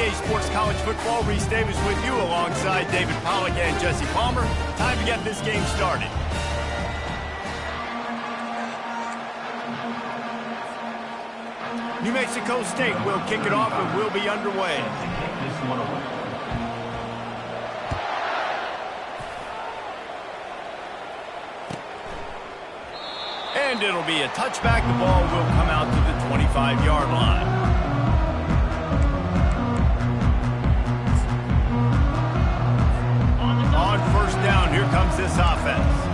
EA Sports College Football. Reese Davis with you alongside David Pollack and Jesse Palmer. Time to get this game started. New Mexico State will kick it off and will be underway. And it'll be a touchback. The ball will come out to the 25-yard line. On first down, here comes this offense.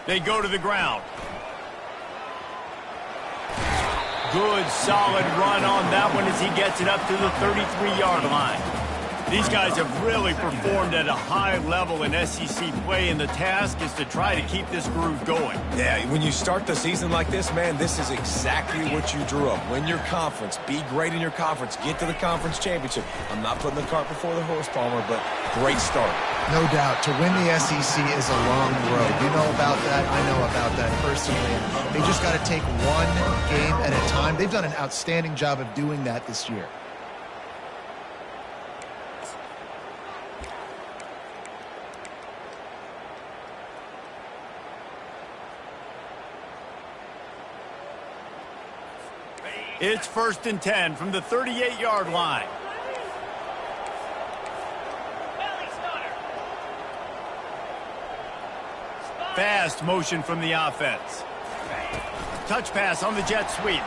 They go to the ground. Good, solid run on that one as he gets it up to the 33-yard line. These guys have really performed at a high level in SEC play, and the task is to try to keep this groove going. Yeah, when you start the season like this, man, this is exactly what you drew up. Win your conference, be great in your conference, get to the conference championship. I'm not putting the cart before the horse, Palmer, but great start. No doubt. To win the SEC is a long road. You know about that. I know about that personally. They just got to take one game at a time. They've done an outstanding job of doing that this year. It's 1st and 10 from the 38-yard line. Fast motion from the offense. Touch pass on the jet sweep.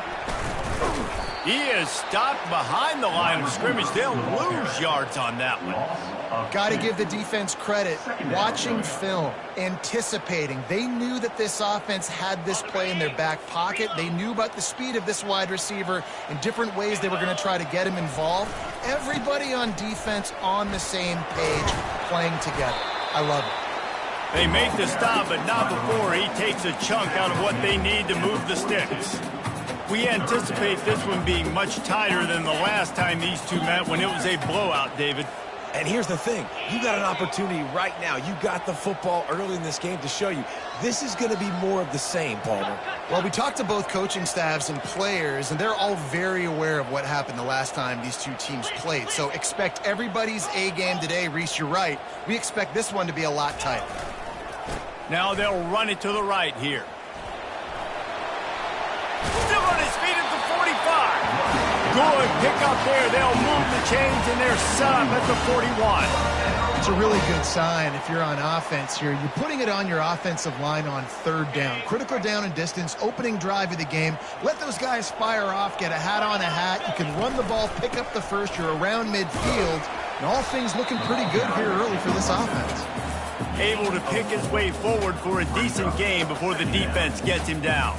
He is stopped behind the line of scrimmage. They'll lose yards on that one. Got to give the defense credit. Watching film, anticipating. They knew that this offense had this play in their back pocket. They knew about the speed of this wide receiver and different ways they were going to try to get him involved. Everybody on defense on the same page, playing together. I love it. They make the stop, but not before he takes a chunk out of what they need to move the sticks. We anticipate this one being much tighter than the last time these two met when it was a blowout, David. And here's the thing. You got an opportunity right now. You got the football early in this game to show you. This is going to be more of the same, Palmer. Well, we talked to both coaching staffs and players, and they're all very aware of what happened the last time these two teams played. So expect everybody's A game today. Reese, you're right. We expect this one to be a lot tighter. Now they'll run it to the right here. Still on his feet at the 45. Good pick up there. They'll move the chains, and they're set up at the 41. It's a really good sign if you're on offense here. You're putting it on your offensive line on 3rd down. Critical down and distance, opening drive of the game. Let those guys fire off, get a hat on a hat. You can run the ball, pick up the first. You're around midfield. And all things looking pretty good here early for this offense. Able to pick his way forward for a decent game before the defense gets him down.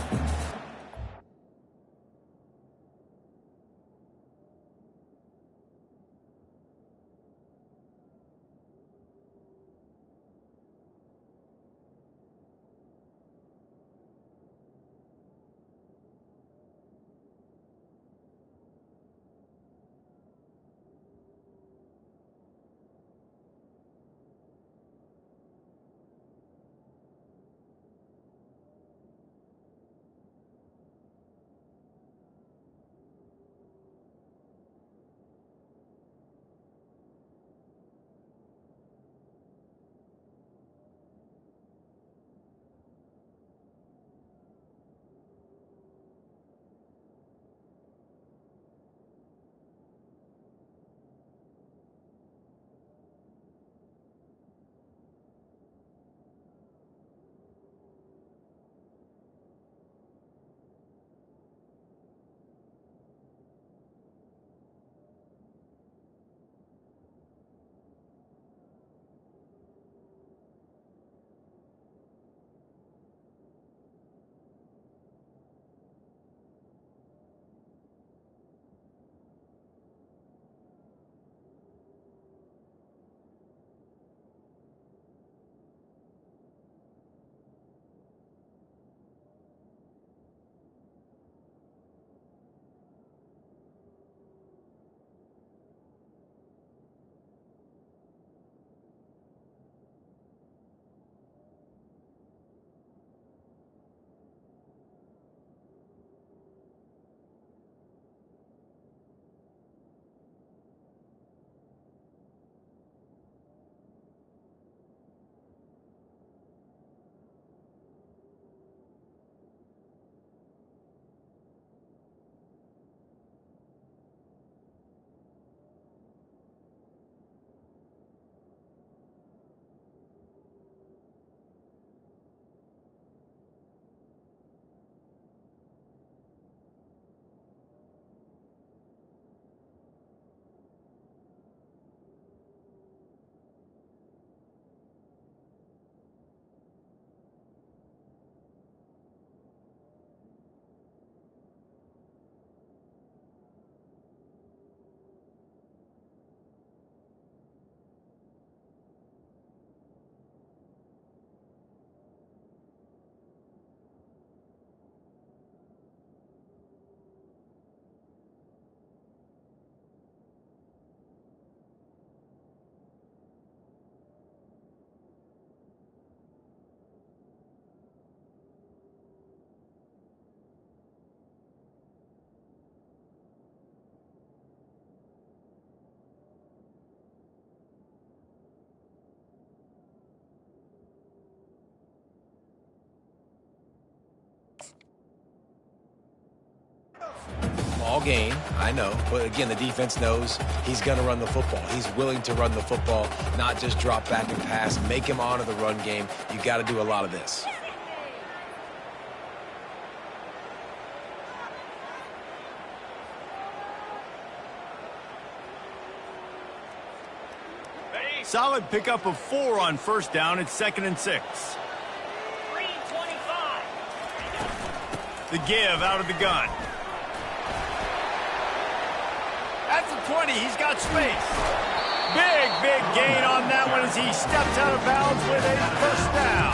small gain, I know. But again, the defense knows he's going to run the football. He's willing to run the football, not just drop back and pass. Make him honor the run game. You got to do a lot of this. Solid pickup of 4 on first down. It's 2nd and 6. 3:25. The give out of the gun. At the 20, he's got space. Big gain on that one as he steps out of bounds with a first down.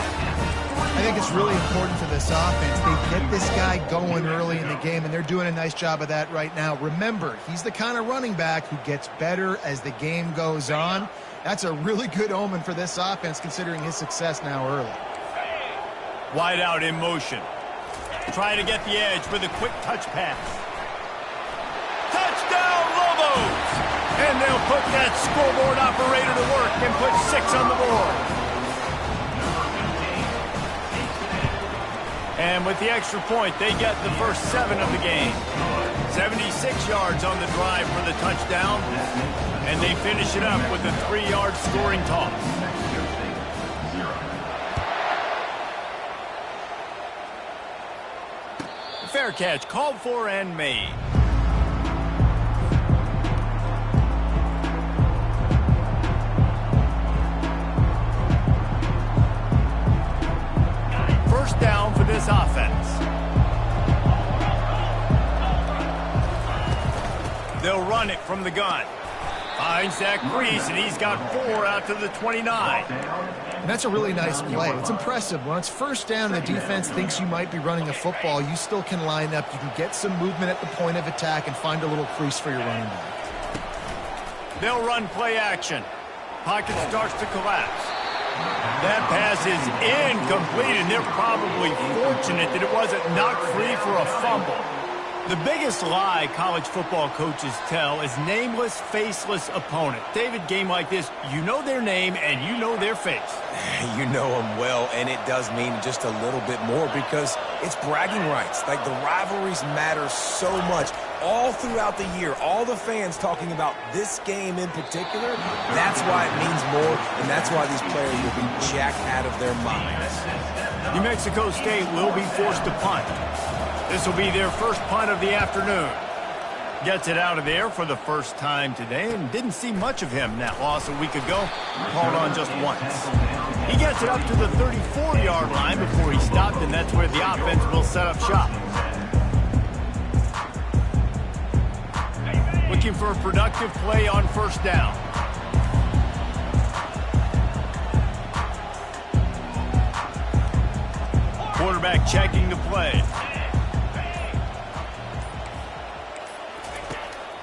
I think it's really important for this offense. They get this guy going early in the game, and they're doing a nice job of that right now. Remember, he's the kind of running back who gets better as the game goes on. That's a really good omen for this offense, considering his success now early. Wide out in motion. Trying to get the edge with a quick touch pass. Touchdown, Lobos! And they'll put that scoreboard operator to work and put 6 on the board. And with the extra point, they get the first 7 of the game. 76 yards on the drive for the touchdown. And they finish it up with a 3-yard scoring toss. Fair catch, called for and made. First down for this offense. They'll run it from the gun. Finds that crease, and he's got 4 out to the 29. And that's a really nice play. It's impressive. When it's first down and the defense thinks you might be running a football, you still can line up. You can get some movement at the point of attack and find a little crease for your running back. They'll run play action. Pocket starts to collapse. That pass is incomplete, and they're probably fortunate that it wasn't knocked free for a fumble. The biggest lie college football coaches tell is nameless, faceless opponent. David, game like this, you know their name and you know their face. You know them well, and it does mean just a little bit more because it's bragging rights. Like, the rivalries matter so much all throughout the year. All the fans talking about this game in particular, that's why it means more, and that's why these players will be jacked out of their minds. New Mexico State will be forced to punt. This will be their first punt of the afternoon. Gets it out of there for the first time today and didn't see much of him. That loss a week ago, called on just once. He gets it up to the 34-yard line before he stopped, and that's where the offense will set up shop. Looking for a productive play on first down. Quarterback checking the play.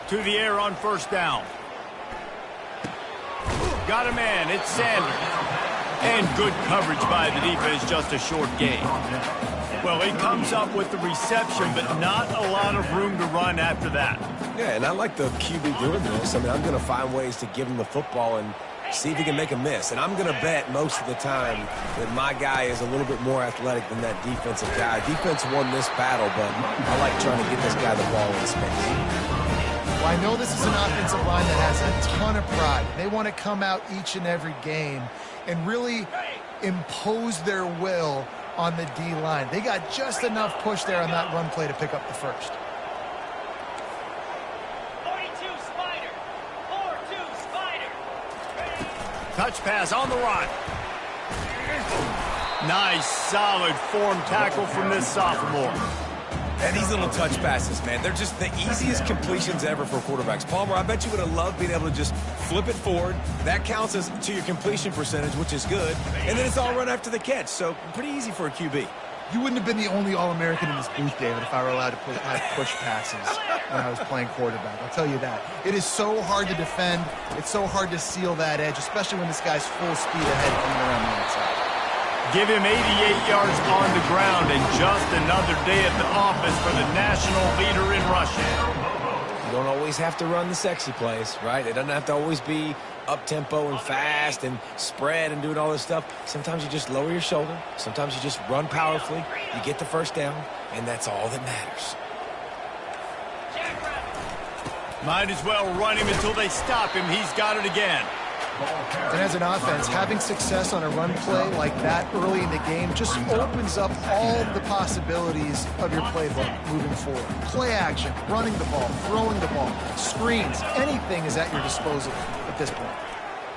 To the air on first down. Got a man, it's Sanders. And good coverage by the defense, just a short gain. Well, he comes up with the reception, but not a lot of room to run after that. Yeah, and I like the QB doing this. I mean, I'm going to find ways to give him the football and see if he can make a miss. And I'm going to bet most of the time that my guy is a little bit more athletic than that defensive guy. Defense won this battle, but I like trying to get this guy the ball in space. Well, I know this is an offensive line that has a ton of pride. They want to come out each and every game and really impose their will on the D-line. They got just enough push there on that run play to pick up the first. 42 Spider. 4-2 Spider. Touch pass on the run. Nice, solid form tackle from this sophomore. And these little touch passes, man, they're just the easiest completions ever for quarterbacks. Palmer, I bet you would have loved being able to just flip it forward. That counts as to your completion percentage, which is good. And then it's all run after the catch, so pretty easy for a QB. You wouldn't have been the only All-American in this booth, David, if I were allowed to have push passes when I was playing quarterback. I'll tell you that. It is so hard to defend. It's so hard to seal that edge, especially when this guy's full speed ahead coming around the outside. Give him 88 yards on the ground and just another day at the office for the national leader in rushing. You don't always have to run the sexy plays, right? It doesn't have to always be up-tempo and fast and spread and doing all this stuff. Sometimes you just lower your shoulder. Sometimes you just run powerfully. You get the first down, and that's all that matters. Jackrabbit. Might as well run him until they stop him. He's got it again. And as an offense, having success on a run play like that early in the game just opens up all the possibilities of your playbook moving forward. Play action, running the ball, throwing the ball, screens, anything is at your disposal at this point.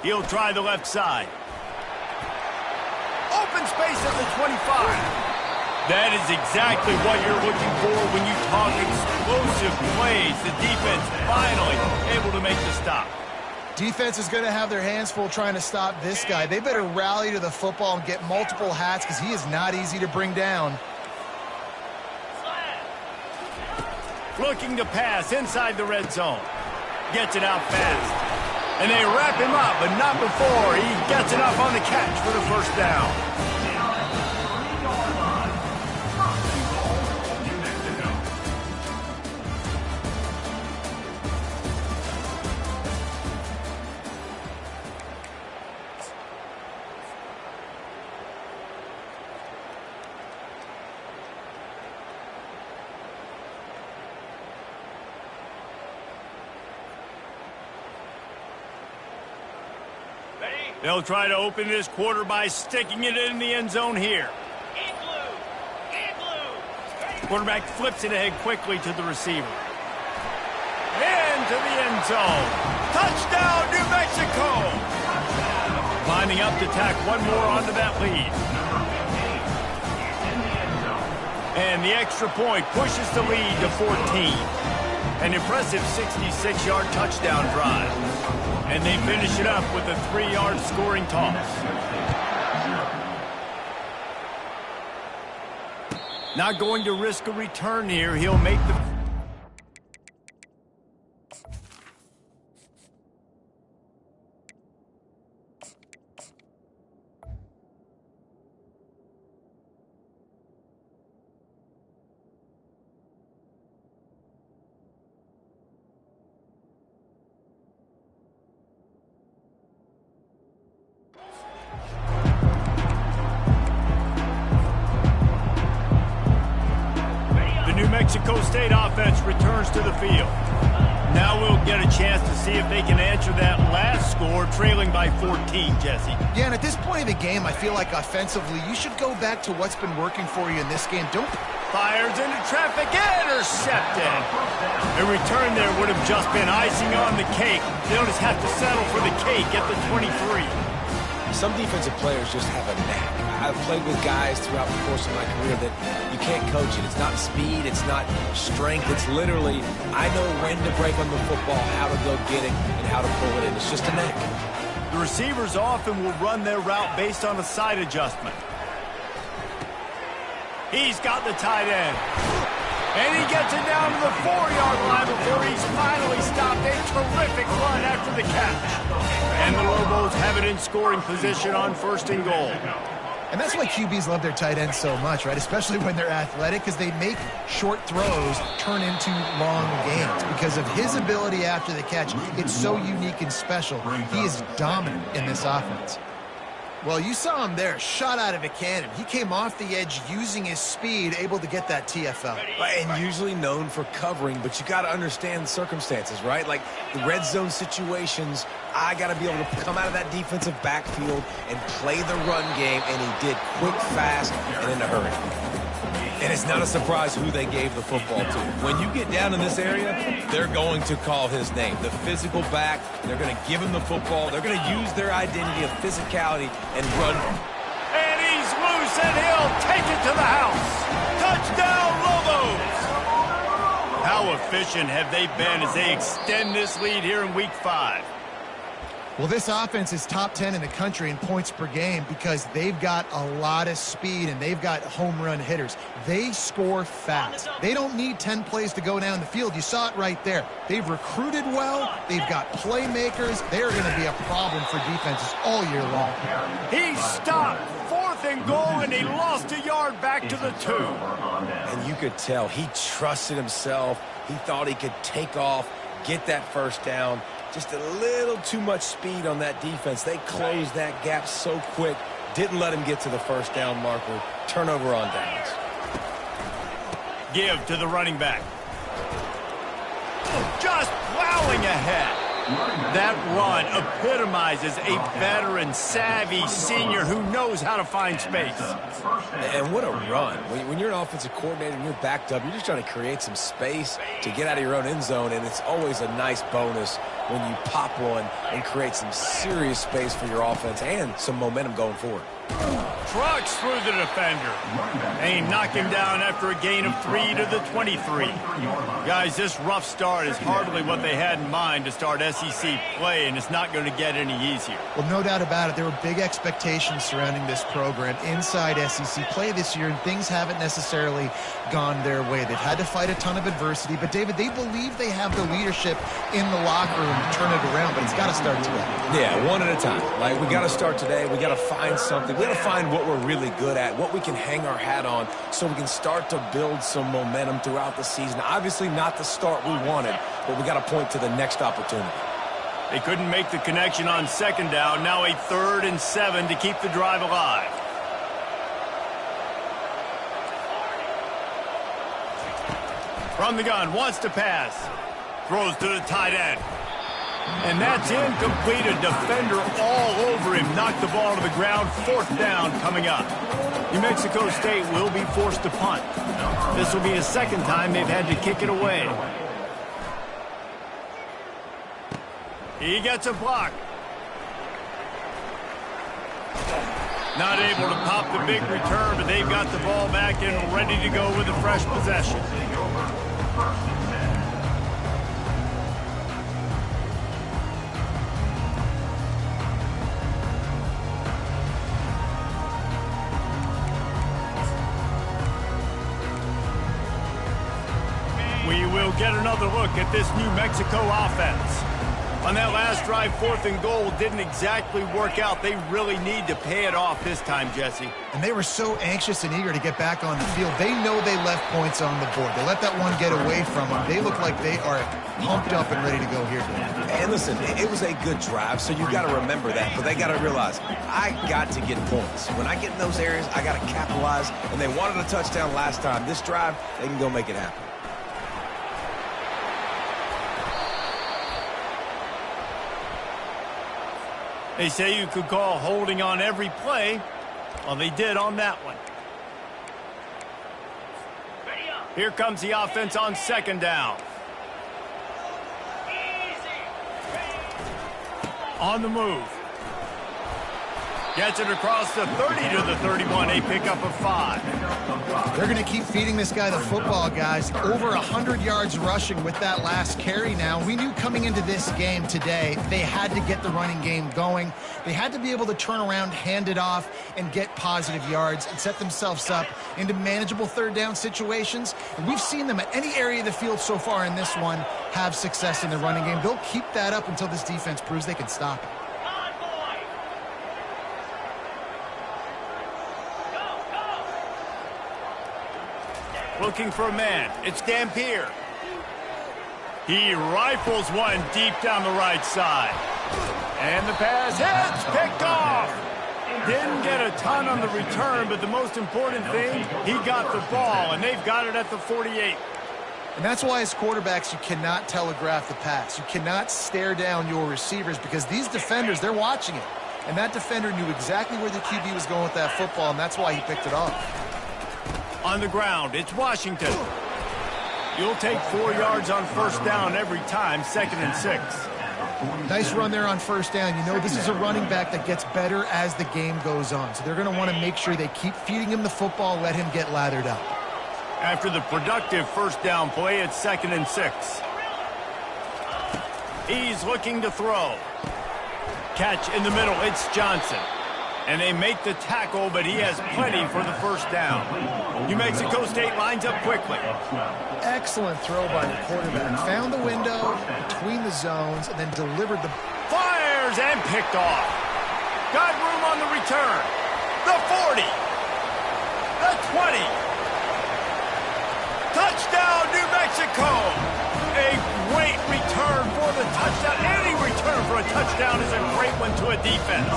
He'll try the left side. Open space at the 25. That is exactly what you're looking for when you talk explosive plays. The defense finally able to make the stop. Defense is going to have their hands full trying to stop this guy. They better rally to the football and get multiple hats because he is not easy to bring down. Looking to pass inside the red zone. Gets it out fast. And they wrap him up, but not before he gets enough on the catch for the first down. They'll try to open this quarter by sticking it in the end zone here. In blue. In blue. Quarterback flips it ahead quickly to the receiver. Into the end zone. Touchdown, New Mexico! Lining up to tack one more onto that lead. And the extra point pushes the lead to 14. An impressive 66-yard touchdown drive. And they finish it up with a 3-yard scoring toss. Not going to risk a return here. He'll make the... Mexico State offense returns to the field. Now we'll get a chance to see if they can answer that last score, trailing by 14, Jesse. Yeah, and at this point of the game, I feel like offensively, you should go back to what's been working for you in this game. Don't... Fires into traffic, intercepted. A return there would have just been icing on the cake. They'll just have to settle for the cake at the 23. Some defensive players just have a knack. I've played with guys throughout the course of my career that you can't coach it. It's not speed, it's not strength. It's literally, I know when to break on the football, how to go get it, and how to pull it in. It's just a knack. The receivers often will run their route based on a side adjustment. He's got the tight end. And he gets it down to the 4-yard line before he's finally stopped. A terrific run after the catch. And the Lobos have it in scoring position on 1st and goal. And that's why QBs love their tight ends so much, right? Especially when they're athletic, because they make short throws turn into long gains. Because of his ability after the catch, it's so unique and special. He is dominant in this offense. Well, you saw him there, shot out of a cannon. He came off the edge using his speed, able to get that TFL. And usually known for covering, but you got to understand the circumstances, right? Like the red zone situations, I got to be able to come out of that defensive backfield and play the run game, and he did quick, fast, and in a hurry. And it's not a surprise who they gave the football to. When you get down in this area, they're going to call his name. The physical back, they're going to give him the football. They're going to use their identity of physicality and run. And he's loose, and he'll take it to the house. Touchdown, Lobos! How efficient have they been as they extend this lead here in Week 5? Well, this offense is top 10 in the country in points per game because they've got a lot of speed and they've got home run hitters. They score fast. They don't need 10 plays to go down the field. You saw it right there. They've recruited well. They've got playmakers. They're going to be a problem for defenses all year long. He stopped. 4th and goal, and he lost a yard back to the 2. And you could tell he trusted himself. He thought he could take off, get that first down. Just a little too much speed on that defense. They closed that gap so quick. Didn't let him get to the first down marker. Turnover on downs. Give to the running back. just plowing ahead. That run epitomizes a veteran, savvy senior who knows how to find space. And what a run. When you're an offensive coordinator and you're backed up, you're just trying to create some space to get out of your own end zone, and it's always a nice bonus when you pop one and create some serious space for your offense and some momentum going forward. Trucks through the defender. They knock him down after a gain of 3 to the 23. Guys, this rough start is hardly what they had in mind to start SEC play, and it's not going to get any easier. Well, no doubt about it. There were big expectations surrounding this program inside SEC play this year, and things haven't necessarily gone their way. They've had to fight a ton of adversity, but, David, they believe they have the leadership in the locker room to turn it around, but it's got to start today. Yeah, one at a time. Like, we got to start today. We got to find something. We got to find what we're really good at, what we can hang our hat on, so we can start to build some momentum throughout the season. Obviously not the start we wanted, but we got to point to the next opportunity. They couldn't make the connection on second down. Now a 3rd and 7 to keep the drive alive. From the gun, wants to pass. Throws to the tight end. And that's incomplete. A defender all over him. Knocked the ball to the ground. 4th down coming up. New Mexico State will be forced to punt. This will be the 2nd time they've had to kick it away. He gets a block. Not able to pop the big return, but they've got the ball back and ready to go with a fresh possession. We will get another look at this New Mexico offense. On that last drive, 4th and goal didn't exactly work out. They really need to pay it off this time, Jesse. And they were so anxious and eager to get back on the field. They know they left points on the board. They let that one get away from them. They look like they are pumped up and ready to go here. And listen, it was a good drive, so you got to remember that. But they got to realize, I got to get points. When I get in those areas, I got to capitalize. And they wanted a touchdown last time. This drive, they can go make it happen. They say you could call holding on every play. Well, they did on that one. Here comes the offense on 2nd down. On the move. Gets it across the 30 to the 31. A pickup of 5. They're going to keep feeding this guy the football, guys. Over 100 yards rushing with that last carry now. We knew coming into this game today, they had to get the running game going. They had to be able to turn around, hand it off, and get positive yards and set themselves up into manageable 3rd down situations. And we've seen them at any area of the field so far in this one have success in the running game. They'll keep that up until this defense proves they can stop it. Looking for a man. It's Dampier. He rifles one deep down the right side. And the pass hits, picked off. Didn't get a ton on the return, but the most important thing, he got the ball, and they've got it at the 48. And that's why as quarterbacks, you cannot telegraph the pass. You cannot stare down your receivers because these defenders, they're watching it. And that defender knew exactly where the QB was going with that football, and that's why he picked it off. On the ground, it's Washington. You'll take 4 yards on 1st down every time, 2nd and 6. Nice run there on 1st down. You know, this is a running back that gets better as the game goes on. So they're going to want to make sure they keep feeding him the football, let him get lathered up. After the productive 1st down play, it's 2nd and 6. He's looking to throw. Catch in the middle, it's Johnson. And they make the tackle, but he has plenty for the 1st down. New Mexico State lines up quickly. Excellent throw by the quarterback. Found the window between the zones and then delivered the... Fires and picked off. Got room on the return. The 40. The 20. Touchdown, New Mexico. A great return for the touchdown. Any return for a touchdown is a great one to a defense.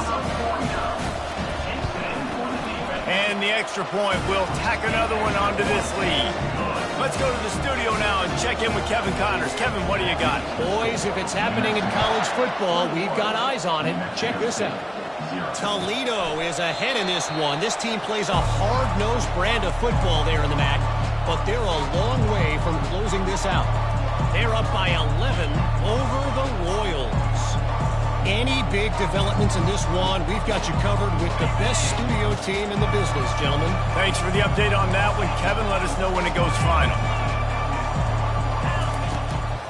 And the extra point will tack another one onto this lead. Let's go to the studio now and check in with Kevin Connors. Kevin, what do you got? Boys, if it's happening in college football, we've got eyes on it. Check this out. Toledo is ahead in this one. This team plays a hard-nosed brand of football there in the MAC, but they're a long way from closing this out. They're up by 11 over the Royals. Any big developments in this one, we've got you covered with the best studio team in the business, gentlemen. Thanks for the update on that one, Kevin. Let us know when it goes final.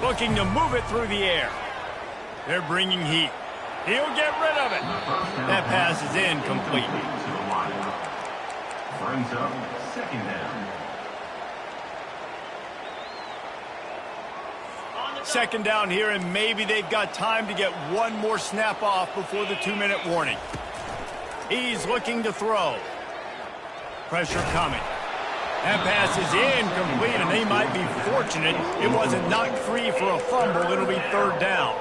Looking to move it through the air. They're bringing heat. He'll get rid of it. That pass is incomplete. Brings up second down. Second down here, and maybe they've got time to get one more snap off before the 2-minute warning. He's looking to throw. Pressure coming. That pass is incomplete, and they might be fortunate it wasn't knocked free for a fumble. It'll be third down.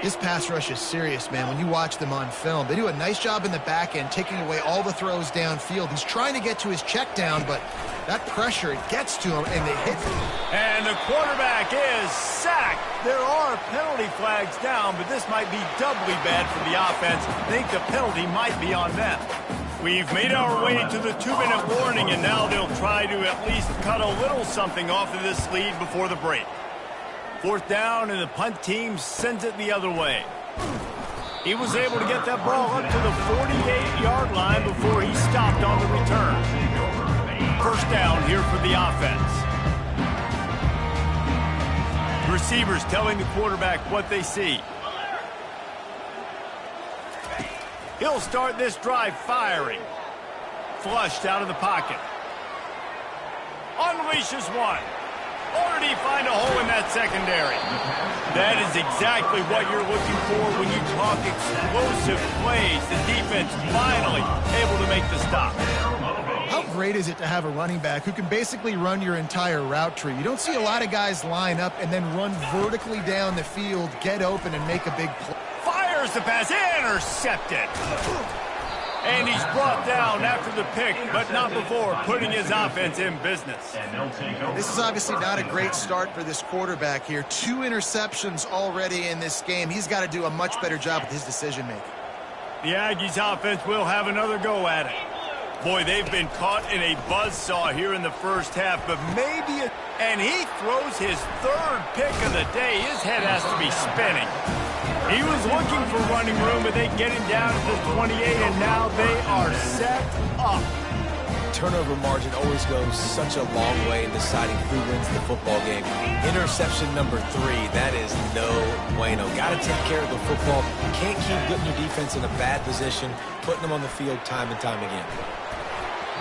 This pass rush is serious, man. When you watch them on film, they do a nice job in the back end, taking away all the throws downfield. He's trying to get to his check down, but that pressure, it gets to him, and they hit him. And the quarterback is sacked. There are penalty flags down, but this might be doubly bad for the offense. I think the penalty might be on them. We've made our way to the 2-minute warning, and now they'll try to at least cut a little something off of this lead before the break. Fourth down, and the punt team sends it the other way. He was able to get that ball up to the 48-yard line before he stopped on the return. First down here for the offense. The receivers telling the quarterback what they see. He'll start this drive firing. Flushed out of the pocket. Unleashes one. Or did he find a hole in that secondary? That is exactly what you're looking for when you talk explosive plays. The defense finally able to make the stop. How great is it to have a running back who can basically run your entire route tree? You don't see a lot of guys line up and then run vertically down the field, get open, and make a big play. Fires the pass, intercepted. And he's brought down after the pick, but not before putting his offense in business. This is obviously not a great start for this quarterback here. 2 interceptions already in this game. He's got to do a much better job with his decision-making. The Aggies offense will have another go at it. Boy, they've been caught in a buzzsaw here in the first half, but maybe and he throws his third pick of the day. His head has to be spinning. He was looking for running room, but they get him down to the 28, and now they are set up. Turnover margin always goes such a long way in deciding who wins the football game. Interception number 3, that is no bueno. Got to take care of the football. Can't keep putting your defense in a bad position, putting them on the field time and time again.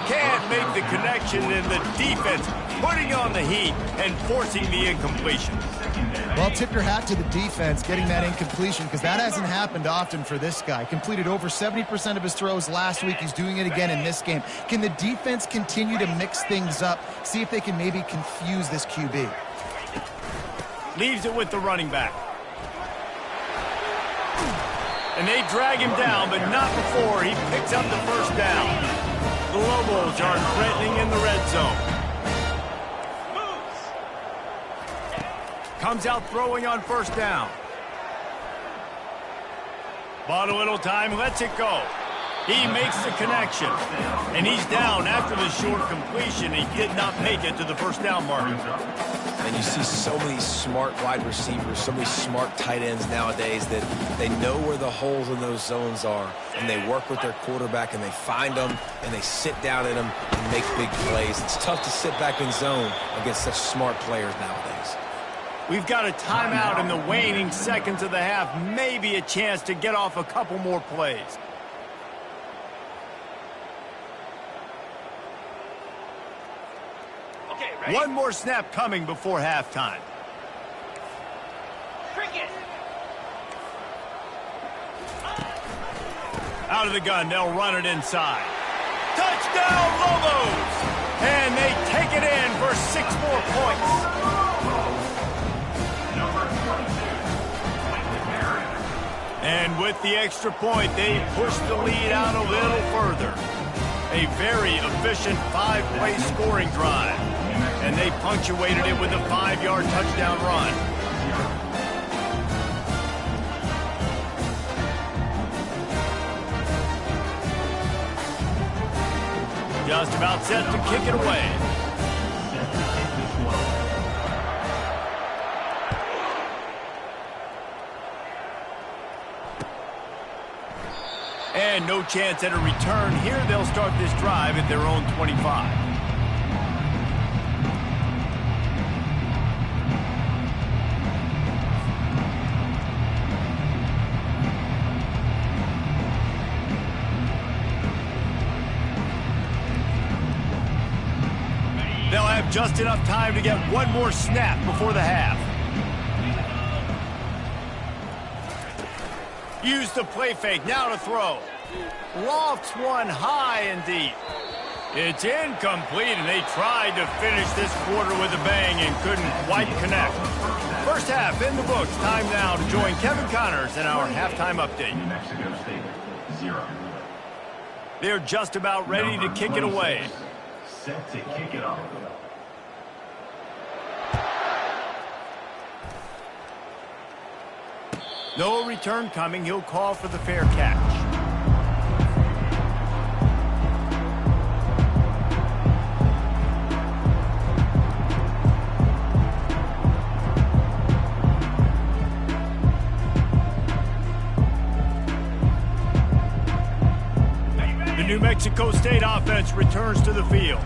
Can't make the connection, and the defense putting on the heat and forcing the incompletion. Well, tip your hat to the defense getting that incompletion, because that hasn't happened often for this guy. Completed over 70% of his throws last week. He's doing it again in this game. Can the defense continue to mix things up, see if they can maybe confuse this QB? Leaves it with the running back. And they drag him down, but not before he picks up the first down. The Lobos are threatening in the red zone. Comes out throwing on first down. Bought a little time, lets it go. He makes the connection. And he's down after the short completion. He did not make it to the first down mark. And you see so many smart wide receivers, so many smart tight ends nowadays that they know where the holes in those zones are, and they work with their quarterback, and they find them, and they sit down in them and make big plays. It's tough to sit back in zone against such smart players nowadays. We've got a timeout in the waning seconds of the half. Maybe a chance to get off a couple more plays. One more snap coming before halftime. Cricket. Out of the gun, they'll run it inside. Touchdown, Lobos! And they take it in for 6 more points. And with the extra point, they push the lead out a little further. A very efficient 5-play scoring drive. And they punctuated it with a 5-yard touchdown run. Just about set to kick it away. And no chance at a return here. They'll start this drive at their own 25. They'll have just enough time to get one more snap before the half. Use the play fake, now to throw. Lofts one high and deep. It's incomplete, and they tried to finish this quarter with a bang and couldn't quite connect. First half in the books. Time now to join Kevin Connors in our halftime update. New Mexico State, 0. They're just about ready to kick it away. Set to kick it off. No return coming. He'll call for the fair catch. The New Mexico State offense returns to the field.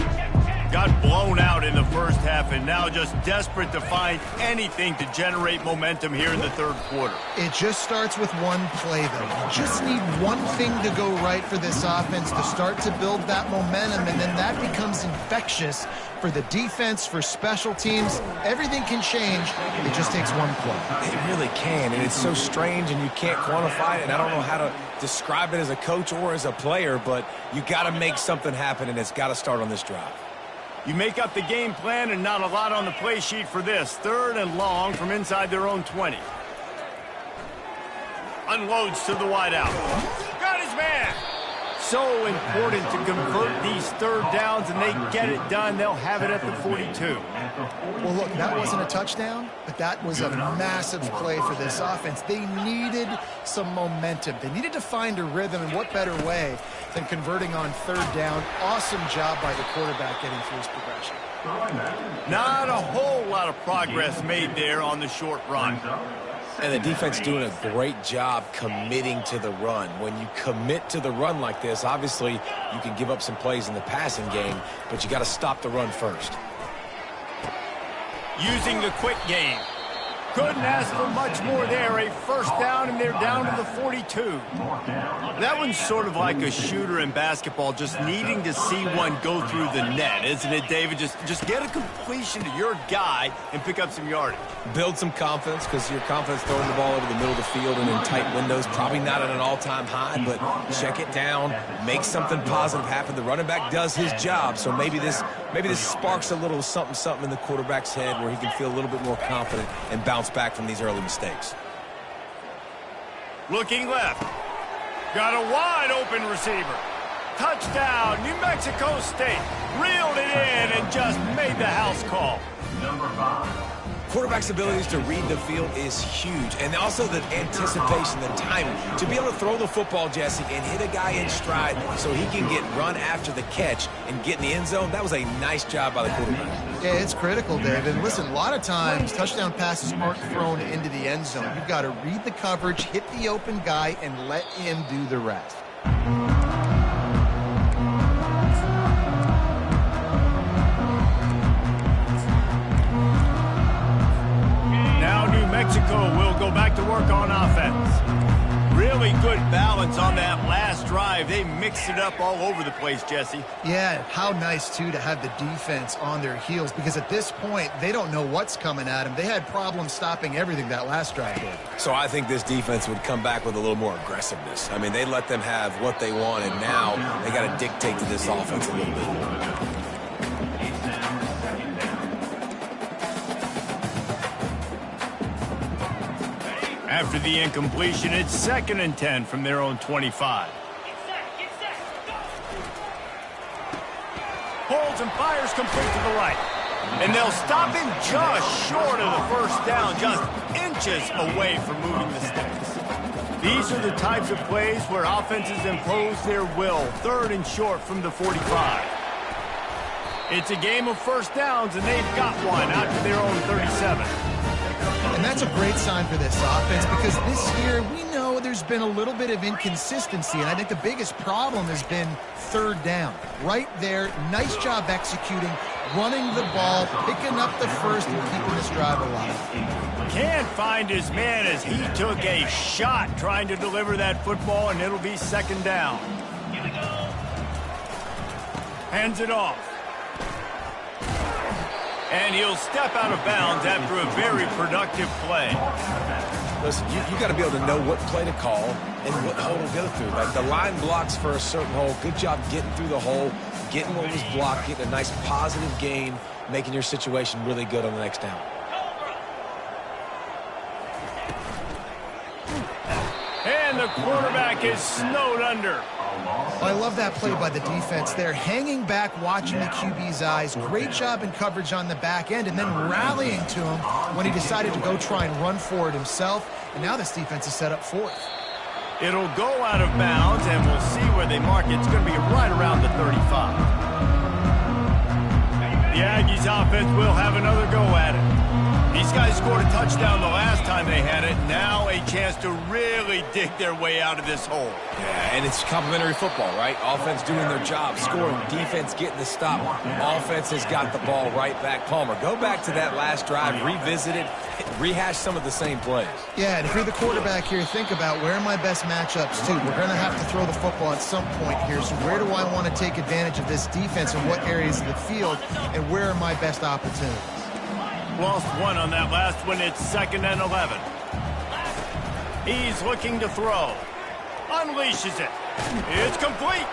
Got blown out in the first half and now just desperate to find anything to generate momentum here in the third quarter. It just starts with one play, though. You just need one thing to go right for this offense to start to build that momentum, and then that becomes infectious for the defense, for special teams. Everything can change. It just takes one play. It really can, and it's so strange, and you can't quantify it, and I don't know how to describe it as a coach or as a player, but you got to make something happen, and it's got to start on this drive. You make up the game plan and not a lot on the play sheet for this. 3rd and long from inside their own 20. Unloads to the wideout. Got his man. So important to convert these third downs, and they get it done. They'll have it at the 42. Well, look, that wasn't a touchdown, but that was a massive play for this offense. They needed some momentum. They needed to find a rhythm, and what better way than converting on 3rd down. Awesome job by the quarterback getting through his progression. Not a whole lot of progress made there on the short run. And the defense doing a great job committing to the run. When you commit to the run like this, obviously you can give up some plays in the passing game, but you got to stop the run first. Using the quick game. Couldn't ask for much more there. A first down, and they're down to the 42. That one's sort of like a shooter in basketball, just needing to see one go through the net, isn't it, David? Just get a completion to your guy and pick up some yardage. Build some confidence, because your confidence throwing the ball over the middle of the field and in tight windows, probably not at an all-time high, but check it down, make something positive happen. The running back does his job, so maybe this sparks a little something in the quarterback's head where he can feel a little bit more confident and bounce back from these early mistakes. Looking left. Got a wide open receiver. Touchdown, New Mexico State. Reeled it in and just made the house call. Number 5. Quarterback's abilities to read the field is huge, and also the anticipation, the timing. To be able to throw the football, Jesse, and hit a guy in stride so he can get run after the catch and get in the end zone, that was a nice job by the quarterback. Yeah, it's critical, David. Listen, a lot of times touchdown passes aren't thrown into the end zone. You've got to read the coverage, hit the open guy, and let him do the rest. Mexico will go back to work on offense. Really good balance on that last drive. They mixed it up all over the place, Jesse. Yeah, how nice, too, to have the defense on their heels, because at this point, they don't know what's coming at them. They had problems stopping everything that last drive did. So I think this defense would come back with a little more aggressiveness. I mean, they let them have what they want, and now they got to dictate to this offense a little bit. After the incompletion, it's 2nd and 10 from their own 25. Get set, go! Holds and fires complete to the right. And they'll stop him just short of the first down, just inches away from moving the sticks. These are the types of plays where offenses impose their will. 3rd and short from the 45. It's a game of first downs, and they've got one out to their own 37. And that's a great sign for this offense because this year we know there's been a little bit of inconsistency, and I think the biggest problem has been 3rd down. Right there, nice job executing, running the ball, picking up the first, and keeping this drive alive. Can't find his man as he took a shot trying to deliver that football, and it'll be 2nd down. Hands it off. And he'll step out of bounds after a very productive play. Listen, you got to be able to know what play to call and what hole to go through. Like the line blocks for a certain hole. Good job getting through the hole, getting what was blocked, getting a nice positive gain, making your situation really good on the next down. And the quarterback is snowed under. I love that play by the defense there. Hanging back, watching the QB's eyes. Great job in coverage on the back end, and then rallying to him when he decided to go try and run for it himself. And now this defense is set up 4th. It'll go out of bounds, and we'll see where they mark it. It's going to be right around the 35. The Aggies offense will have another go at it. These guys scored a touchdown the last time they had it. Now a chance to really dig their way out of this hole. Yeah, and it's complimentary football, right? Offense doing their job, scoring, defense getting the stop. Offense has got the ball right back. Palmer, go back to that last drive, revisit it, rehash some of the same plays. Yeah, and if you're the quarterback here, think about where are my best matchups too. We're going to have to throw the football at some point here. So where do I want to take advantage of this defense and what areas of the field, and where are my best opportunities? Lost one on that last one. It's 2nd and 11. He's looking to throw. Unleashes it. It's complete.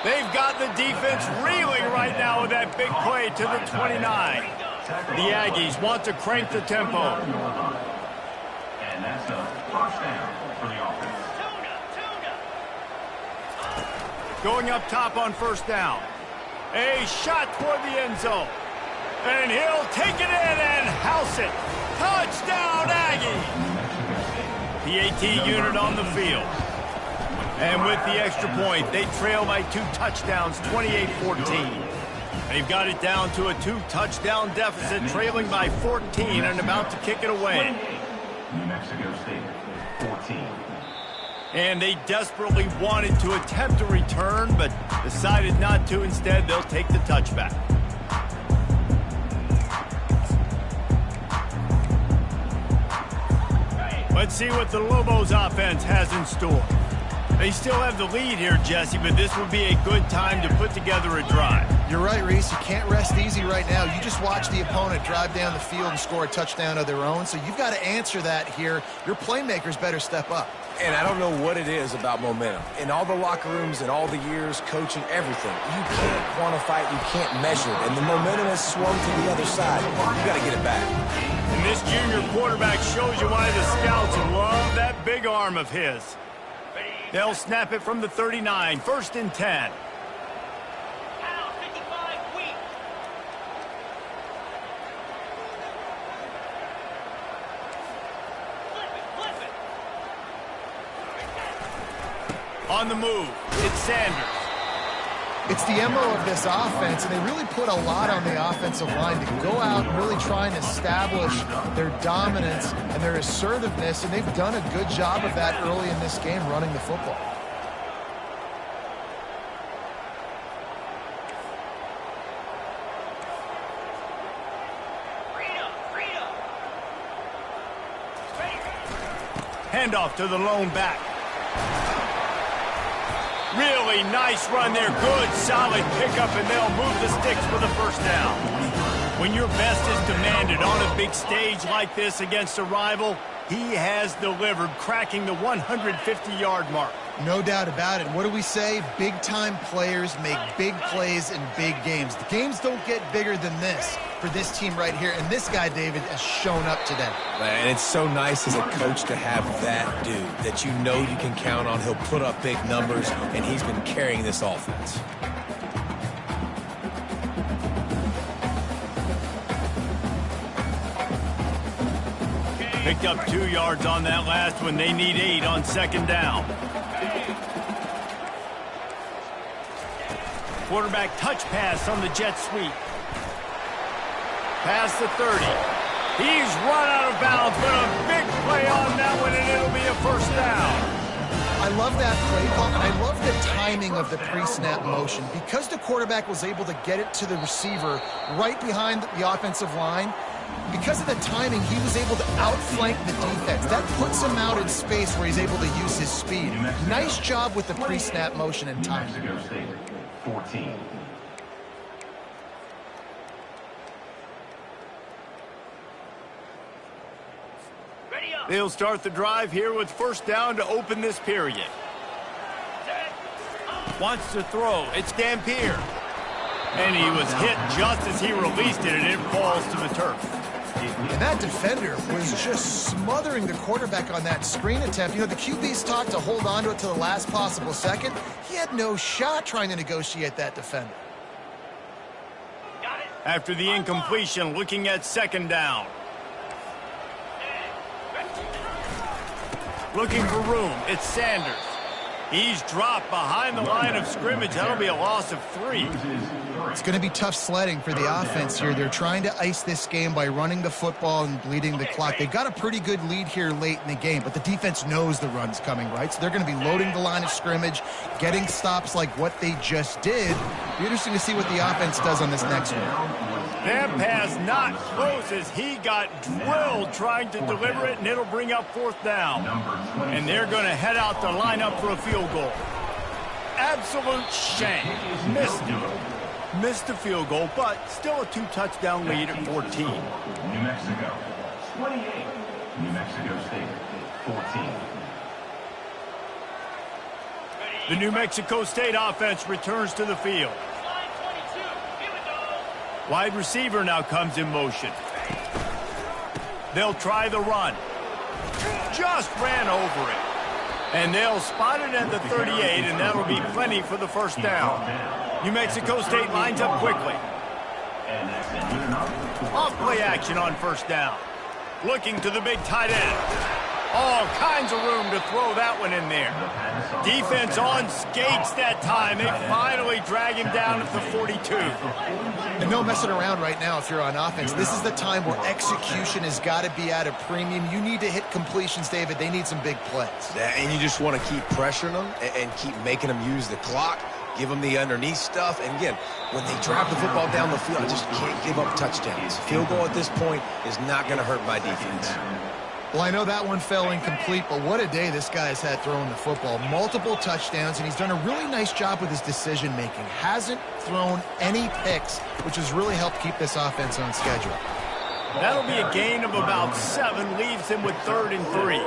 They've got the defense reeling right now with that big play to the 29. The Aggies want to crank the tempo. And that's a 1st down for the offense. Going up top on 1st down. A shot toward the end zone. And he'll take it in and house it. Touchdown, Aggie! PAT unit on the field. And with the extra point, they trail by 2 touchdowns, 28-14. They've got it down to a 2-touchdown deficit, trailing by 14 and about to kick it away. New Mexico State, 14. And they desperately wanted to attempt a return, but decided not to. Instead, they'll take the touchback. Let's see what the Lobos offense has in store. They still have the lead here, Jesse, but this would be a good time to put together a drive. You're right, Reese. You can't rest easy right now. You just watch the opponent drive down the field and score a touchdown of their own, so you've got to answer that here. Your playmakers better step up. And I don't know what it is about momentum. In all the locker rooms and all the years, coaching, everything, you can't quantify it, you can't measure it. And the momentum has swung to the other side. You got to get it back. And this junior quarterback shows you why the scouts love that big arm of his. They'll snap it from the 39, 1st and 10. On the move, it's Sanders. It's the MO of this offense, and they really put a lot on the offensive line to go out and really try and establish their dominance and their assertiveness, and they've done a good job of that early in this game running the football. Handoff to the lone back. Really nice run there. Good, solid pickup, and they'll move the sticks for the 1st down. When your best is demanded on a big stage like this against a rival, he has delivered, cracking the 150-yard mark. No doubt about it. What do we say? Big-time players make big plays in big games. The games don't get bigger than this for this team right here, and this guy, David, has shown up today. And it's so nice as a coach to have that dude that you know you can count on. He'll put up big numbers, and he's been carrying this offense. Picked up 2 yards on that last one. They need 8 on second down. Quarterback touch pass on the jet sweep. Past the 30. He's run out of bounds, but a big play on that one, and it'll be a first down. I love that play call, and I love the timing of the pre-snap motion. Because the quarterback was able to get it to the receiver right behind the offensive line, because of the timing, he was able to outflank the defense. That puts him out in space where he's able to use his speed. Nice job with the pre-snap motion and timing. New Mexico State, 14. Ready up. They'll start the drive here with first down to open this period. Wants to throw. It's Dampier. And he was hit just as he released it, and it falls to the turf. And that defender was just smothering the quarterback on that screen attempt. You know, the QBs talked to hold on to it to the last possible second. He had no shot trying to negotiate that defender. Got it. After the incompletion, looking at second down. Looking for room. It's Sanders. He's dropped behind the line of scrimmage. That'll be a loss of 3. It's going to be tough sledding for the offense here. They're trying to ice this game by running the football and bleeding the clock. They've got a pretty good lead here late in the game, but the defense knows the run's coming, right? So they're going to be loading the line of scrimmage, getting stops like what they just did. It'll be interesting to see what the offense does on this next one. That pass not close as he got drilled trying to deliver it, and it'll bring up fourth down. And they're going to head out to line up for a field goal. Absolute shame. Missed the field goal, but still a 2-touchdown lead at 14. New Mexico, 28. New Mexico State, 14. The New Mexico State offense returns to the field. Line 22. Here we go. Wide receiver now comes in motion. They'll try the run. Just ran over it. And they'll spot it at the 38, and that'll be plenty for the first down. New Mexico State lines up quickly. Off play action on first down. Looking to the big tight end. All kinds of room to throw that one in there. Defense on skates that time. They finally drag him down at the 42. And no messing around right now if you're on offense. This is the time where execution has got to be at a premium. You need to hit completions, David. They need some big plays. Yeah, and you just want to keep pressuring them and keep making them use the clock, give them the underneath stuff. And again, when they drive the football down the field, I just can't give up touchdowns. Field goal at this point is not going to hurt my defense. Well, I know that one fell incomplete, but what a day this guy has had throwing the football. Multiple touchdowns, and he's done a really nice job with his decision-making. Hasn't thrown any picks, which has really helped keep this offense on schedule. That'll be a gain of about 7, leaves him with 3rd and 3.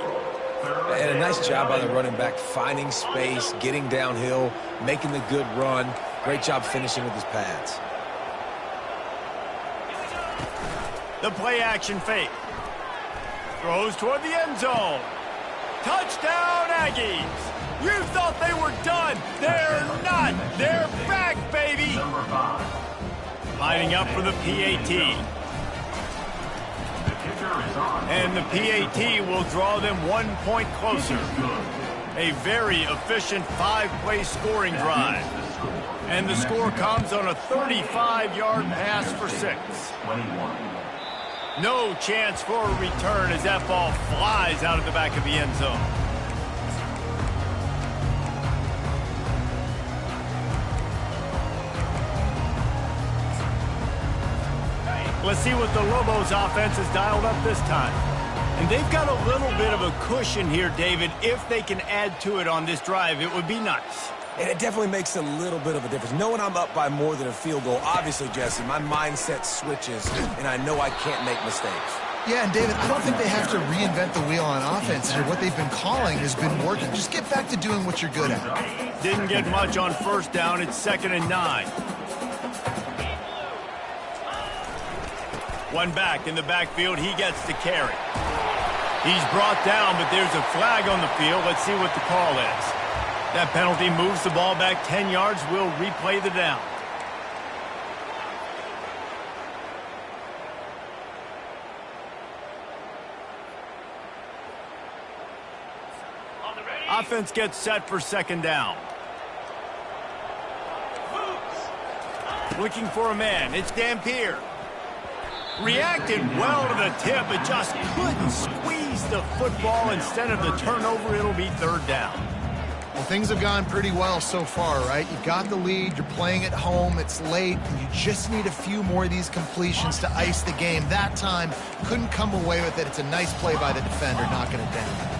And a nice job by the running back, finding space, getting downhill, making the good run. Great job finishing with his pads. The play action fake. Throws toward the end zone. Touchdown, Aggies. You thought they were done. They're not. They're back, baby. Lining up for the PAT. And the PAT will draw them 1 point closer. A very efficient 5-play scoring drive. And the score comes on a 35-yard pass for 6. No chance for a return as that ball flies out of the back of the end zone. Let's see what the Lobos offense has dialed up this time. And they've got a little bit of a cushion here, David. If they can add to it on this drive, it would be nice. And it definitely makes a little bit of a difference. Knowing I'm up by more than a field goal, obviously, Jesse, my mindset switches, and I know I can't make mistakes. Yeah, and David, I don't think they have to reinvent the wheel on offense here. What they've been calling has been working. Just get back to doing what you're good at. Didn't get much on first down. It's 2nd and 9. One back in the backfield. He gets the carry. He's brought down, but there's a flag on the field. Let's see what the call is. That penalty moves the ball back 10 yards. We'll replay the down. Offense gets set for second down. Looking for a man. It's Dampier. Reacted well to the tip, but just couldn't squeeze the football. Instead of the turnover, it'll be third down. Well, things have gone pretty well so far, right? You got the lead, you're playing at home, it's late, and you just need a few more of these completions to ice the game. That time, couldn't come away with it. It's a nice play by the defender, knocking it down.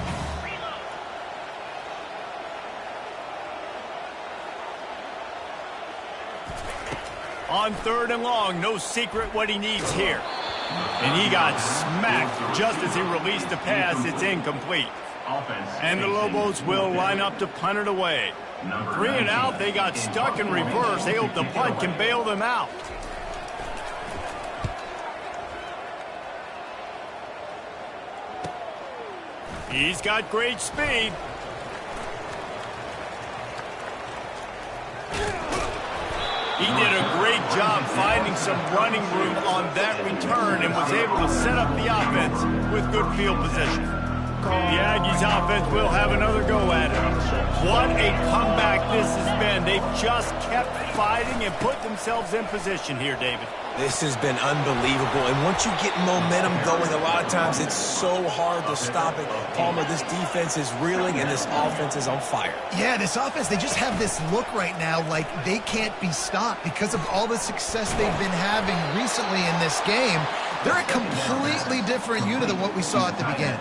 On third and long, no secret what he needs here. And he got smacked just as he released the pass. It's incomplete. And the Lobos will line up to punt it away. 3 and out, they got stuck in reverse. They hope the punt can bail them out. He's got great speed. He did a great job finding some running room on that return and was able to set up the offense with good field position. The Aggies offense will have another go at it. What a comeback this has been. They've just kept fighting and put themselves in position here, David. This has been unbelievable, and once you get momentum going, a lot of times it's so hard to stop it. Palmer, this defense is reeling, and this offense is on fire. Yeah, this offense, they just have this look right now like they can't be stopped because of all the success they've been having recently in this game. They're a completely different unit than what we saw at the beginning.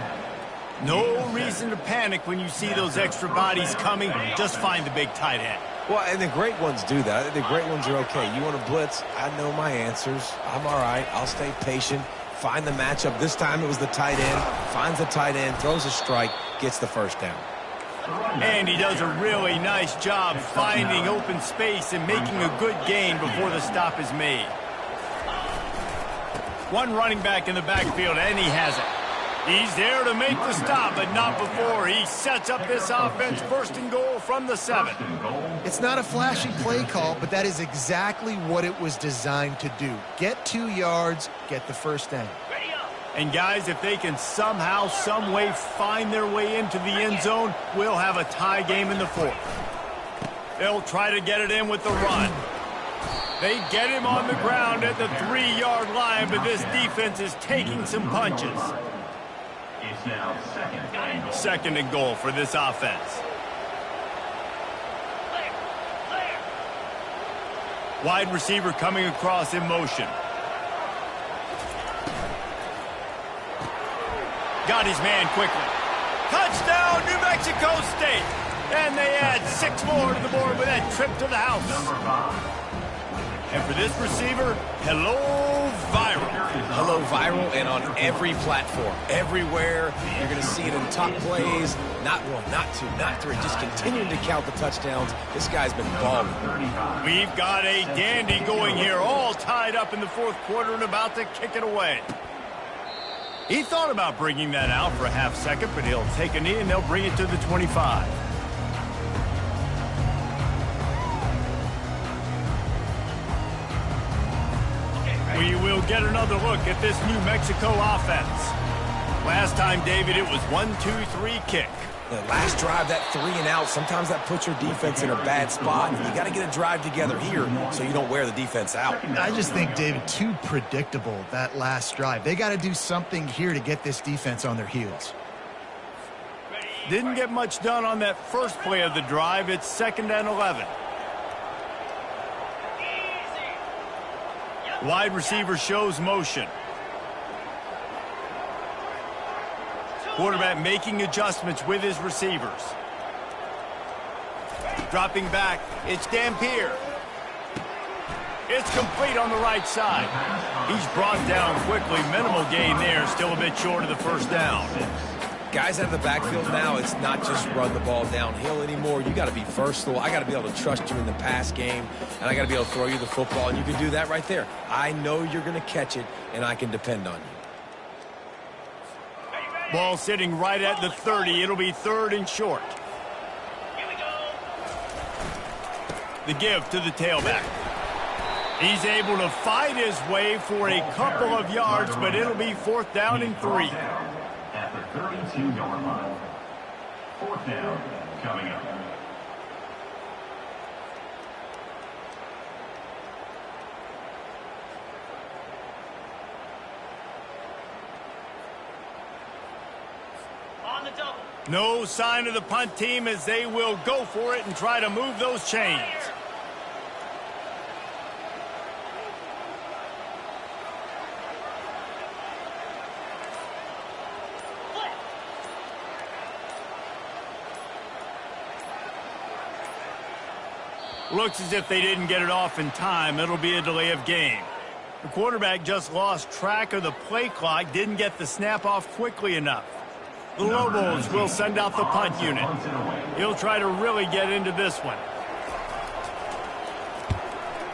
No reason to panic when you see those extra bodies coming. Just find the big tight end. Well, and the great ones do that. The great ones are okay. You want to blitz? I know my answers. I'm all right. I'll stay patient. Find the matchup. This time it was the tight end. Finds the tight end, throws a strike, gets the first down. And he does a really nice job finding open space and making a good gain before the stop is made. One running back in the backfield, and he has it. He's there to make the stop, but not before. He sets up this offense first and goal from the 7. It's not a flashy play call, but that is exactly what it was designed to do. Get 2 yards, get the first down. And guys, if they can somehow, some way find their way into the end zone, we'll have a tie game in the 4th. They'll try to get it in with the run. They get him on the ground at the 3-yard line, but this defense is taking some punches. It's now Second and goal for this offense. Wide receiver coming across in motion. Got his man quickly. Touchdown, New Mexico State. And they add 6 more to the board with that trip to the house. Number 5. And for this receiver, hello, Viral. Hello, Viral, and on every platform, everywhere. You're going to see it in top plays. Not 1, not 2, not 3. Just continuing to count the touchdowns. This guy's been balling. We've got a dandy going here, all tied up in the 4th quarter and about to kick it away. He thought about bringing that out for a half second, but he'll take a knee and they'll bring it to the 25. We will get another look at this New Mexico offense. Last time, David, it was 1-2-3 kick. The last drive, that 3 and out, sometimes that puts your defense in a bad spot. You got to get a drive together here so you don't wear the defense out. I just think, David, too predictable, that last drive. They got to do something here to get this defense on their heels. Didn't get much done on that first play of the drive. It's 2nd and 11. Wide receiver shows motion. Quarterback making adjustments with his receivers. Dropping back, it's Dampier. It's complete on the right side. He's brought down quickly. Minimal gain there, still a bit short of the first down. Guys out of the backfield now, it's not just run the ball downhill anymore. You got to be versatile. I got to be able to trust you in the pass game, and I got to be able to throw you the football, and you can do that right there. I know you're going to catch it, and I can depend on you. Ball sitting right at the 30. It'll be 3rd and short. Here we go. The give to the tailback. He's able to fight his way for a couple of yards, but it'll be 4th down and 3. At the 32-yard line. 4th down coming up. On the double. No sign of the punt team as they will go for it and try to move those chains. Looks as if they didn't get it off in time. It'll be a delay of game. The quarterback just lost track of the play clock, didn't get the snap off quickly enough. The Lobos will send out the punt unit. He'll try to really get into this one.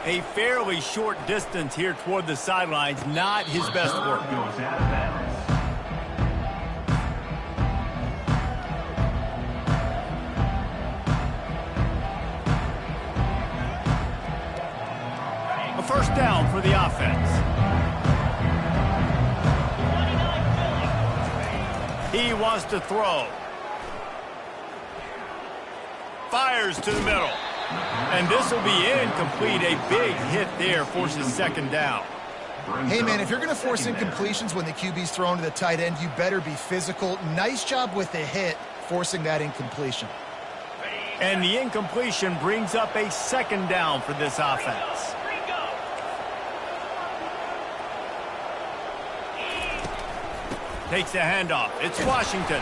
A fairly short distance here toward the sidelines, not his best work. Goes out of bounds. A first down for the offense. He wants to throw. Fires to the middle. And this will be incomplete. A big hit there forces second down. Hey, man, if you're going to force incompletions when the QB's thrown to the tight end, you better be physical. Nice job with the hit, forcing that incompletion. And the incompletion brings up a second down for this offense. Takes the handoff. It's Washington.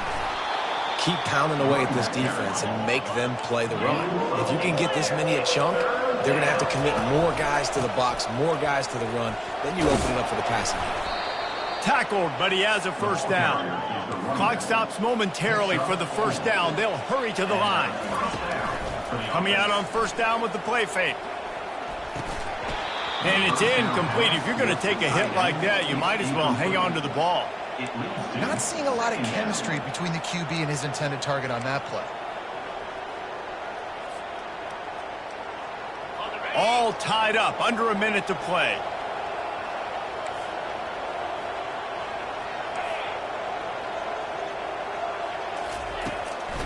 Keep pounding away at this defense and make them play the run. If you can get this many a chunk, they're going to have to commit more guys to the box, more guys to the run. Then you open it up for the passing game. Tackled, but he has a first down. Clock stops momentarily for the first down. They'll hurry to the line. Coming out on first down with the play fake. And it's incomplete. If you're going to take a hit like that, you might as well hang on to the ball. Not seeing a lot of chemistry between the QB and his intended target on that play. All tied up, under a minute to play.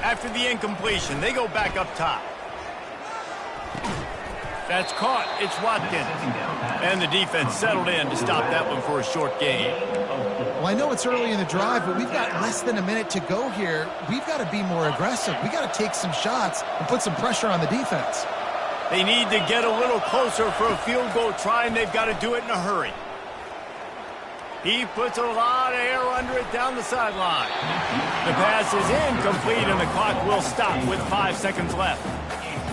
After the incompletion, they go back up top. That's caught. It's Watkins. And the defense settled in to stop that one for a short gain. Well, I know it's early in the drive, but we've got less than a minute to go here. We've got to be more aggressive. We've got to take some shots and put some pressure on the defense. They need to get a little closer for a field goal try, and they've got to do it in a hurry. He puts a lot of air under it down the sideline. The pass is incomplete, and the clock will stop with 5 seconds left.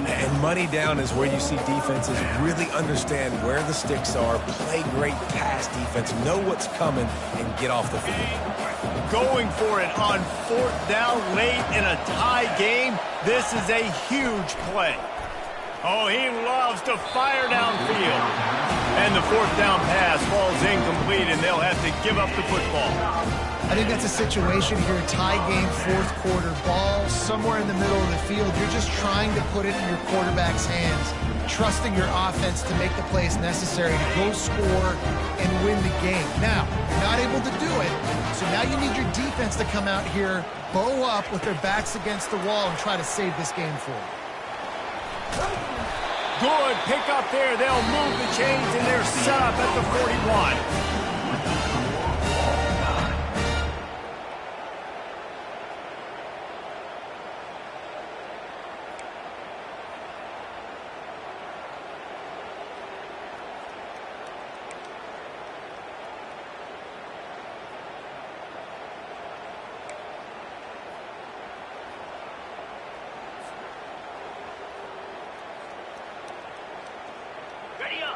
And money down is where you see defenses really understand where the sticks are, play great pass defense, know what's coming, and get off the field. Going for it on fourth down late in a tie game. This is a huge play. Oh, he loves to fire downfield. And the fourth down pass falls incomplete, and they'll have to give up the football. I think that's a situation here, tie game, fourth quarter, ball somewhere in the middle of the field. You're just trying to put it in your quarterback's hands, trusting your offense to make the plays necessary to go score and win the game. Now, you're not able to do it, so now you need your defense to come out here, bow up with their backs against the wall and try to save this game for you. Good pick up there. They'll move the chains, and they're set up at the 41.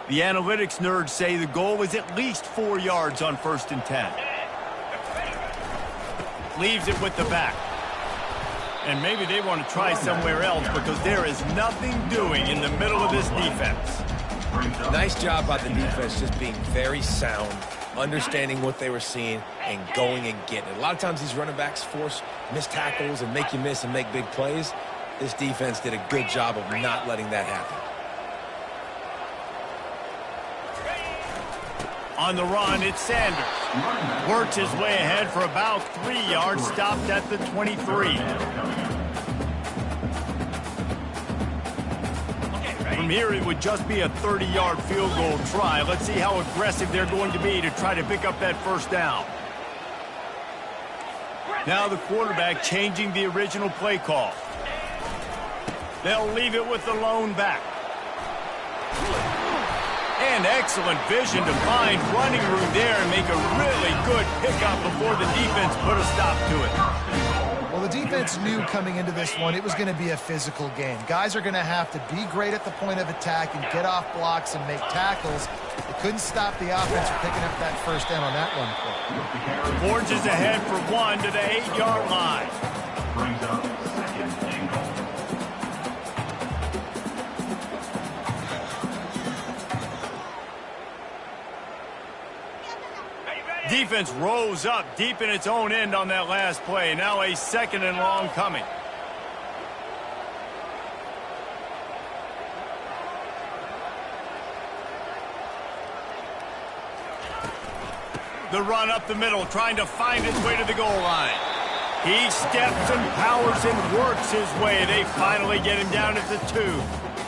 The analytics nerds say the goal is at least 4 yards on 1st and 10. Leaves it with the back. And maybe they want to try somewhere else because there is nothing doing in the middle of this defense. Nice job by the defense just being very sound, understanding what they were seeing, and going and getting it. A lot of times these running backs force missed tackles and make you miss and make big plays. This defense did a good job of not letting that happen. On the run, it's Sanders. Works his way ahead for about 3 yards, stopped at the 23. From here, it would just be a 30-yard field goal try. Let's see how aggressive they're going to be to try to pick up that first down. Now the quarterback changing the original play call. They'll leave it with the lone back. And excellent vision to find running room there and make a really good pickup before the defense put a stop to it. Well, the defense knew coming into this one it was going to be a physical game. Guys are going to have to be great at the point of attack and get off blocks and make tackles. They couldn't stop the offense from picking up that first down on that run play. Forges ahead for one to the 8-yard line. Brings up second and goal. Defense rose up deep in its own end on that last play. Now a second and long coming. The run up the middle, trying to find his way to the goal line. He steps and powers and works his way. They finally get him down at the 2.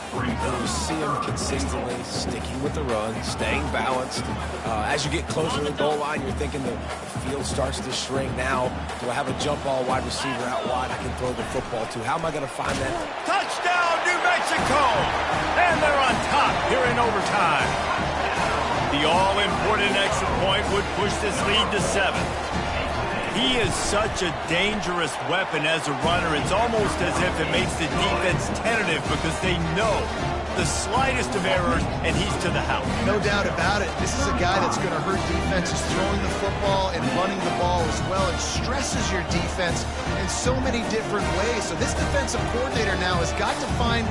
You see him consistently sticking with the run, staying balanced. As you get closer to the goal line, you're thinking the field starts to shrink. Now, do I have a jump ball wide receiver out wide I can throw the football to? How am I going to find that? Touchdown, New Mexico! And they're on top here in overtime. The all-important extra point would push this lead to 7. He is such a dangerous weapon as a runner. It's almost as if it makes the defense tentative because they know the slightest of errors, and he's to the house. No doubt about it. This is a guy that's going to hurt defenses throwing the football and running the ball as well. It stresses your defense in so many different ways. So this defensive coordinator now has got to find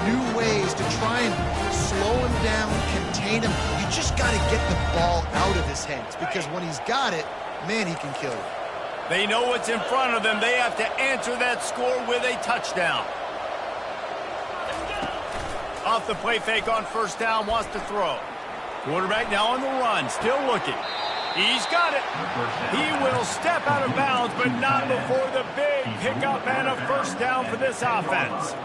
new ways to try and slow him down, contain him. You just got to get the ball out of his hands because when he's got it, man, he can kill you. They know what's in front of them. They have to answer that score with a touchdown. Off the play fake on first down, wants to throw. Quarterback now on the run, still looking. He's got it. He will step out of bounds, but not before the big pickup and a first down for this offense.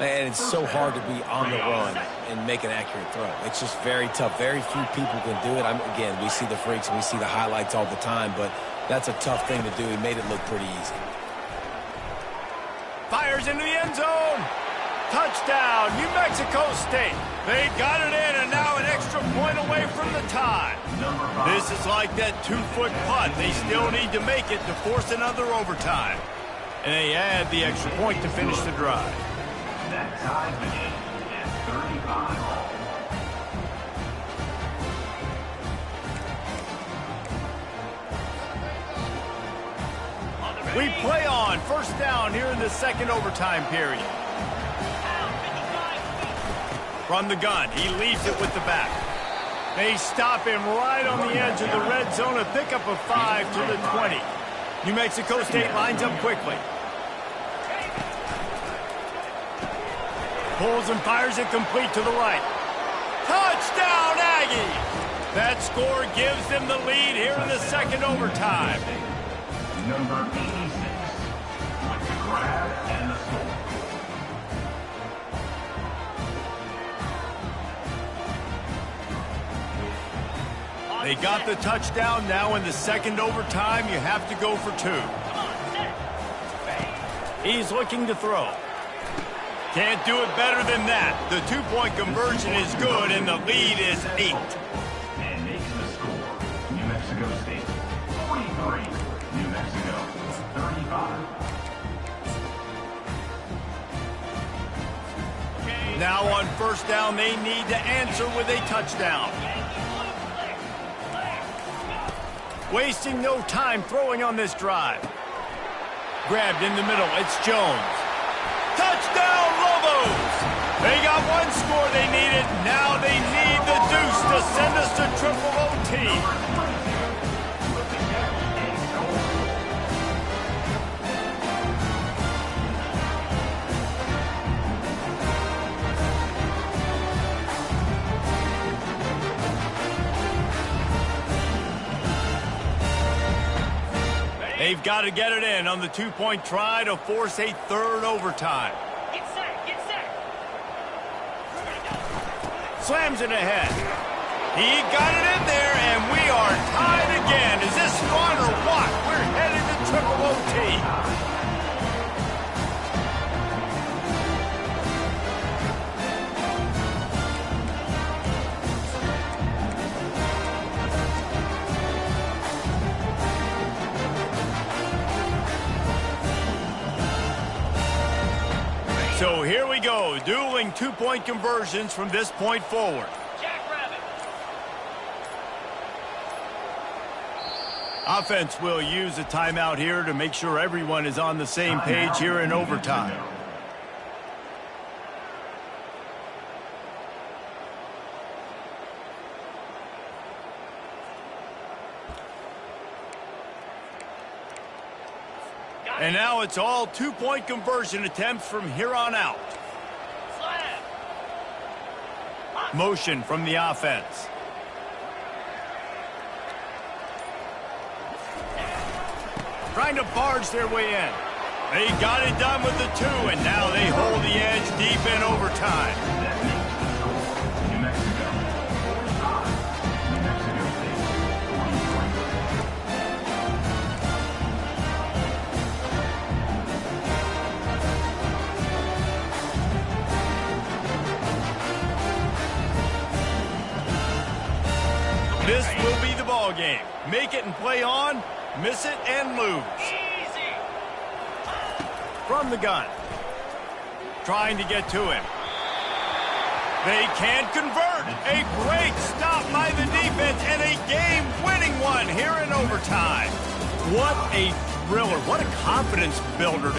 And it's so hard to be on the run and make an accurate throw. It's just very tough. Very few people can do it. Again, we see the freaks and we see the highlights all the time, but that's a tough thing to do. He made it look pretty easy. Fires into the end zone. Touchdown, New Mexico State. They got it in, and now an extra point away from the tie. This is like that 2-foot putt. They still need to make it to force another overtime. And they add the extra point to finish the drive. That ties the game at 35 all. We play on first down here in the second overtime period. From the gun, he leaves it with the back. They stop him right on the edge of the red zone, a pickup of 5 to the 20. New Mexico State lines up quickly. Pulls and fires it complete to the right. Touchdown, Aggie! That score gives them the lead here in the second overtime. Number 86 with the grab and the score. They got the touchdown. Now in the second overtime, you have to go for 2. He's looking to throw. Can't do it better than that. The 2-point conversion is good, and the lead is 8. And makes the score. New Mexico State 43. New Mexico 35. Now on first down, they need to answer with a touchdown. Wasting no time throwing on this drive. Grabbed in the middle, it's Jones. Touchdown, Lobos! They got one score they needed. Now they need the deuce to send us to triple OT. They've got to get it in on the 2-point try to force a third overtime. Get set, get set. Slams it ahead. He got it in there, and we are tied again. Is this fun or what? We're headed to triple OT. So here we go, dueling two-point conversions from this point forward. Jackrabbit. Offense will use a timeout here to make sure everyone is on the same page here in overtime. And now it's all two-point conversion attempts from here on out. Slam. Motion from the offense. Trying to barge their way in. They got it done with the two, and now they hold the edge deep in overtime. That makes the score New Mexico 45, New Mexico State 43. This will be the ball game. Make it and play on, miss it and lose. Easy. From the gun. Trying to get to him. They can't convert. A great stop by the defense and a game-winning one here in overtime. What a thriller. What a confidence builder.